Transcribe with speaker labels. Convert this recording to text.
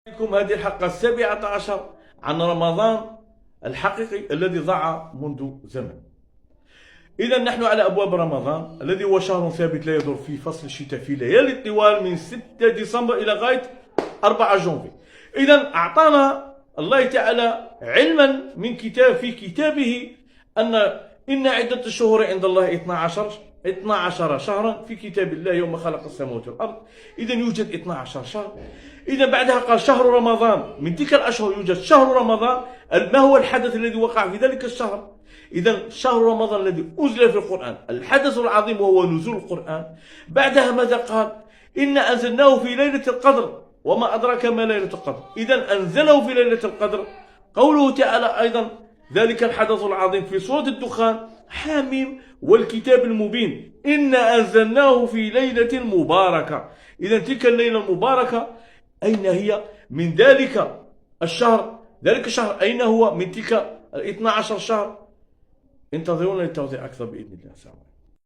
Speaker 1: لكم هذه الحلقة 17 عن رمضان الحقيقي الذي ضاع منذ زمن. إذا نحن على أبواب رمضان الذي هو شهر ثابت لا يدور في فصل الشتاء في ليالي طوال من 6 ديسمبر إلى غاية 4 جونفي. إذا أعطانا الله تعالى علما من في كتابه إن عدة الشهور عند الله 12 شهرا في كتاب الله يوم خلق السماوات والأرض. إذا يوجد 12 شهر. إذا بعدها قال شهر رمضان، من تلك الأشهر يوجد شهر رمضان. ما هو الحدث الذي وقع في ذلك الشهر؟ إذا شهر رمضان الذي أنزل في القرآن، الحدث العظيم وهو نزول القرآن. بعدها ماذا قال؟ إنا أنزلناه في ليلة القدر وما أدراك ما ليلة القدر. إذا أنزله في ليلة القدر. قوله تعالى أيضا ذلك الحدث العظيم في سورة الدخان حاميم والكتاب المبين إنا أنزلناه في ليلة مباركة. إذا تلك الليلة المباركة أين هي من ذلك الشهر؟ ذلك الشهر أين هو من تلك 12 شهر؟ انتظرونا للتوضيح أكثر بإذن الله.